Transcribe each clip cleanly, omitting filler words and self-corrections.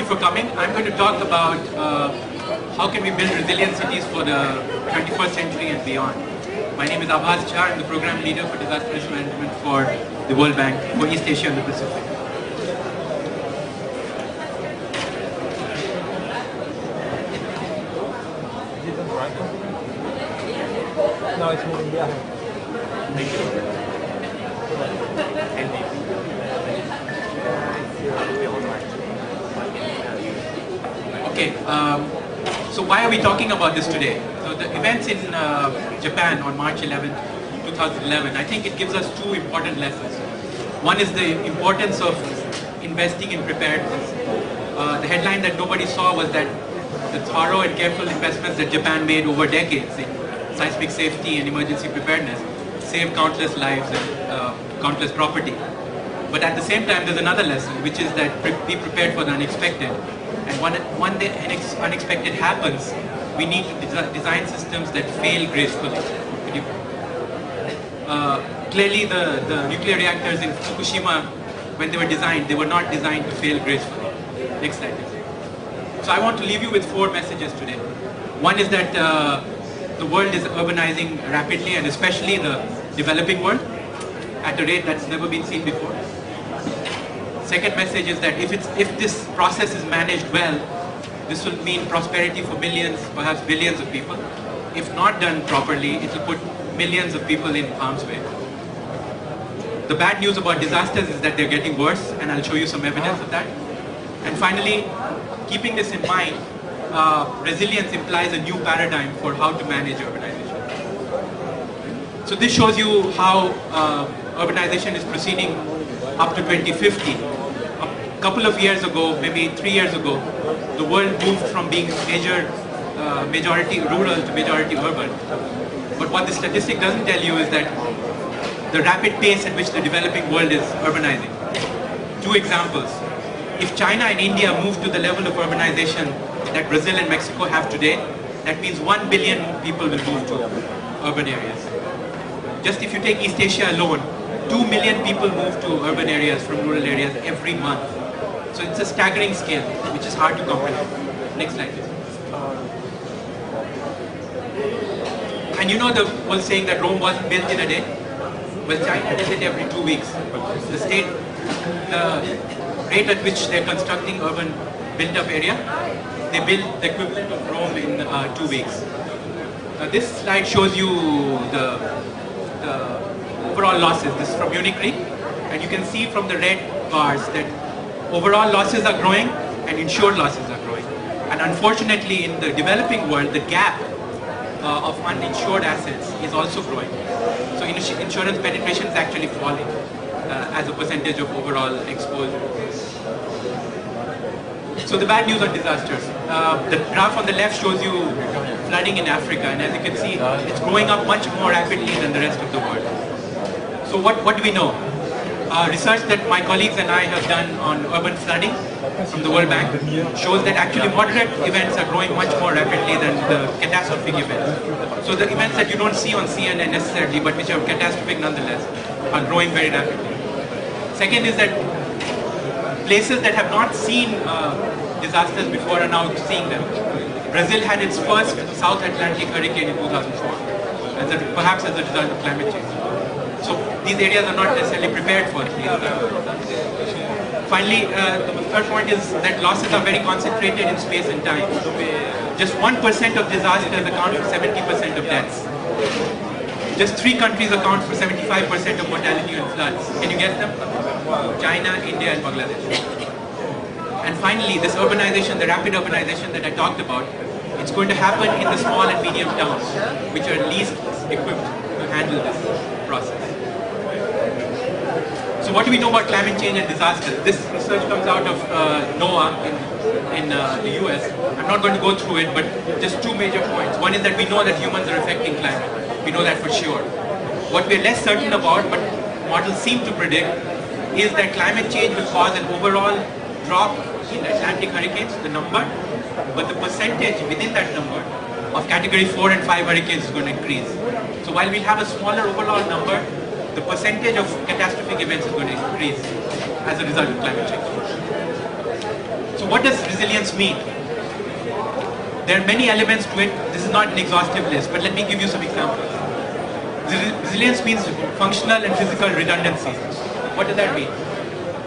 for coming. I'm going to talk about how can we build resilient cities for the 21st century and beyond. My name is Abhas Char. I'm the program leader for disaster risk management for the World Bank for East Asia and the Pacific. No, it's moving behind. Thank you. Okay, so why are we talking about this today? So the events in Japan on March 11th, 2011, I think it gives us two important lessons. One is the importance of investing in preparedness. The headline that nobody saw was that the thorough and careful investments that Japan made over decades in seismic safety and emergency preparedness saved countless lives and countless property. But at the same time, there's another lesson, which is that be prepared for the unexpected. And when the unexpected happens, we need to design systems that fail gracefully. Clearly, the nuclear reactors in Fukushima, when they were designed, they were not designed to fail gracefully. Next slide. So I want to leave you with four messages today. One is that the world is urbanizing rapidly, and especially the developing world, at a rate that's never been seen before. Second message is that if this process is managed well, this will mean prosperity for millions, perhaps billions of people. If not done properly, it will put millions of people in harm's way. The bad news about disasters is that they're getting worse, and I'll show you some evidence of that. And finally, keeping this in mind, resilience implies a new paradigm for how to manage urbanization. So this shows you how urbanization is proceeding up to 2050. A couple of years ago, maybe 3 years ago, the world moved from being majority rural to majority urban. But what the statistic doesn't tell you is that the rapid pace at which the developing world is urbanizing. Two examples. If China and India move to the level of urbanization that Brazil and Mexico have today, that means 1 billion people will move to urban areas. Just if you take East Asia alone, 2 million people move to urban areas from rural areas every month. So it's a staggering scale, which is hard to comprehend. Next slide, please. And you know the old saying that Rome wasn't built in a day? Well, China does it every 2 weeks. The rate at which they're constructing urban built-up area, they build the equivalent of Rome in 2 weeks. This slide shows you the overall losses. This is from Munich Re, and you can see from the red bars that overall losses are growing and insured losses are growing. And unfortunately, in the developing world, the gap of uninsured assets is also growing. So insurance penetration is actually falling as a percentage of overall exposure. So the bad news on disasters. The graph on the left shows you flooding in Africa, and as you can see, it's growing up much more rapidly than the rest of the world. So what do we know? Research that my colleagues and I have done on urban flooding from the World Bank shows that actually moderate events are growing much more rapidly than the catastrophic events. So the events that you don't see on CNN necessarily, but which are catastrophic nonetheless, are growing very rapidly. Second is that places that have not seen disasters before are now seeing them. Brazil had its first South Atlantic hurricane in 2004, perhaps as a result of climate change. So these areas are not necessarily prepared for these. Finally, the third point is that losses are very concentrated in space and time. Just 1% of disasters account for 70% of deaths. Just 3 countries account for 75% of mortality in floods. Can you guess them? China, India, and Bangladesh. And finally, this urbanization, the rapid urbanization that I talked about, it's going to happen in the small and medium towns, which are least equipped to handle this process. So what do we know about climate change and disasters? This research comes out of NOAA in the US. I'm not going to go through it, but just 2 major points. One is that we know that humans are affecting climate. We know that for sure. What we're less certain about, but models seem to predict, is that climate change will cause an overall drop in Atlantic hurricanes, the number, but the percentage within that number of category 4 and 5 hurricanes is going to increase. So while we'll have a smaller overall number, the percentage of catastrophic events is going to increase as a result of climate change. So what does resilience mean? There are many elements to it. This is not an exhaustive list, but let me give you some examples. Resilience means functional and physical redundancy. What does that mean?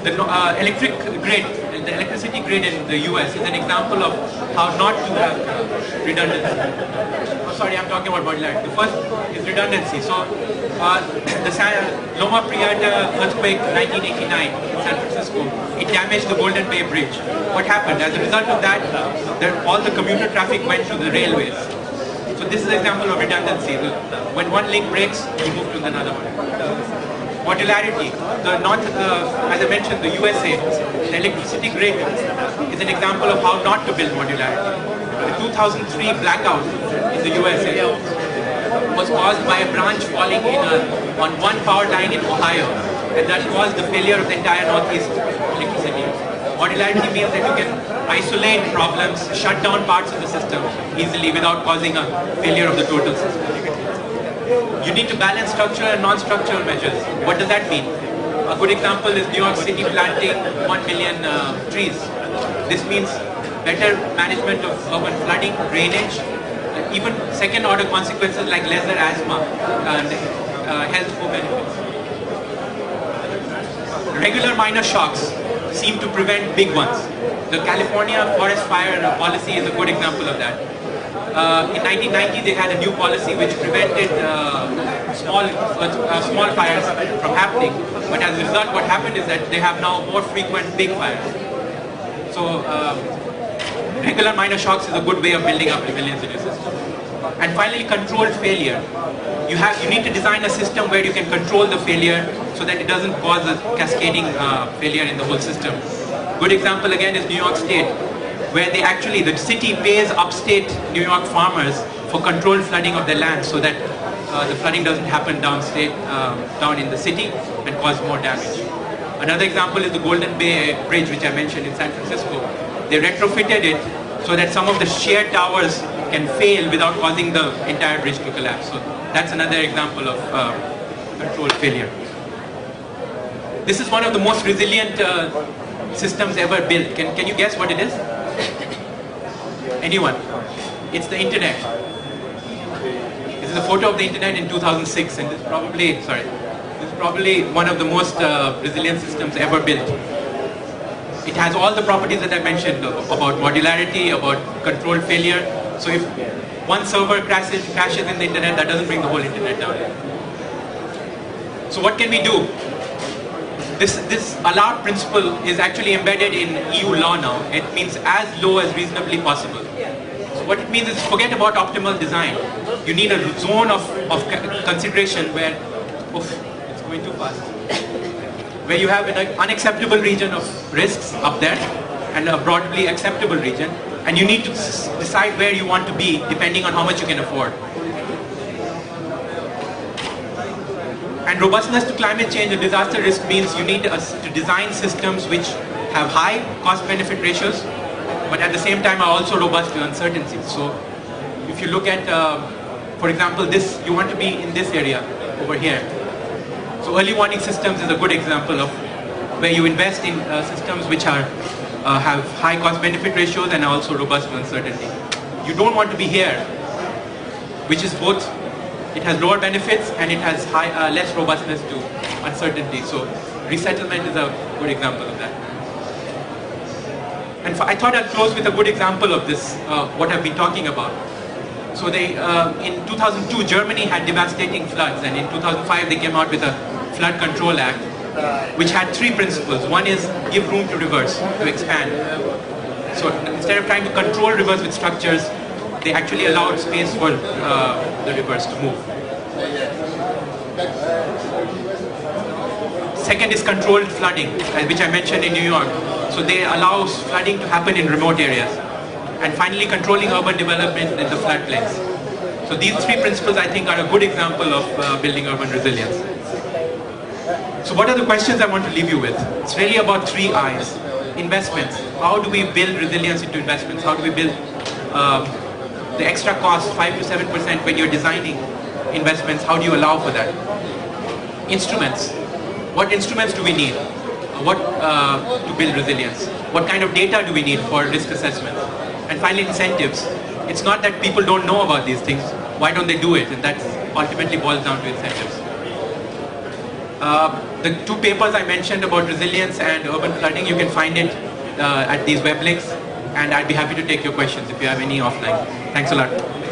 The electricity grid in the US is an example of how not to have redundancy. Oh, sorry, I'm talking about modularity. The first is redundancy. So, the Loma Prieta earthquake 1989 in San Francisco, it damaged the Golden Bay Bridge. What happened? As a result of that, all the commuter traffic went to the railways. So this is an example of redundancy. When one link breaks, you move to another one. Modularity. As I mentioned, the USA, the electricity grid is an example of how not to build modularity. The 2003 blackout in the USA was caused by a branch falling on one power line in Ohio, and that caused the failure of the entire Northeast electricity. Modularity means that you can isolate problems, shut down parts of the system easily without causing a failure of the total system. You need to balance structural and non-structural measures. What does that mean? A good example is New York City planting 1 million trees. This means better management of urban flooding, drainage, even second-order consequences like lesser asthma and health benefits. Regular minor shocks seem to prevent big ones. The California forest fire policy is a good example of that. In 1990, they had a new policy which prevented small fires from happening. But as a result, what happened is that they have now more frequent big fires. So regular minor shocks is a good way of building up resilience in your system. And finally, controlled failure. You need to design a system where you can control the failure so that it doesn't cause a cascading failure in the whole system. Good example again is New York State, where the city pays upstate New York farmers for controlled flooding of their land so that the flooding doesn't happen down in the city and cause more damage. Another example is the Golden Bay Bridge, which I mentioned in San Francisco. They retrofitted it so that some of the sheer towers can fail without causing the entire bridge to collapse. So that's another example of controlled failure. This is one of the most resilient systems ever built. Can you guess what it is? Anyone? It's the internet. This is a photo of the internet in 2006, and this is probably one of the most resilient systems ever built. It has all the properties that I mentioned about modularity, about controlled failure. So if one server crashes in the internet, that doesn't bring the whole internet down. So what can we do? This allowed principle is actually embedded in EU law now. It means as low as reasonably possible. So what it means is forget about optimal design. You need a zone of consideration where, it's going too fast, where you have an unacceptable region of risks up there and a broadly acceptable region, and you need to decide where you want to be depending on how much you can afford. And robustness to climate change and disaster risk means you need to design systems which have high cost-benefit ratios, but at the same time are also robust to uncertainty. So if you look at, for example, you want to be in this area over here. So early warning systems is a good example of where you invest in systems which have high cost-benefit ratios and are also robust to uncertainty. You don't want to be here, which is both. It has lower benefits and it has less robustness to uncertainty. So resettlement is a good example of that. And I thought I'd close with a good example of this, what I've been talking about. So in 2002, Germany had devastating floods, and in 2005 they came out with a Flood Control Act, which had three principles. One is give room to rivers to expand. So instead of trying to control rivers with structures, they actually allowed space for the rivers to move. Second is controlled flooding, which I mentioned in New York. So they allow flooding to happen in remote areas. And finally, controlling urban development in the floodplains. So these three principles, I think, are a good example of building urban resilience. So what are the questions I want to leave you with? It's really about 3 I's. Investments. How do we build resilience into investments? How do we build the extra cost, 5 to 7% when you're designing investments? How do you allow for that? Instruments. What instruments do we need? to build resilience? What kind of data do we need for risk assessment? And finally, incentives. It's not that people don't know about these things. Why don't they do it? And that ultimately boils down to incentives. The two papers I mentioned about resilience and urban flooding, you can find it at these web links, and I'd be happy to take your questions if you have any offline. Thanks a lot.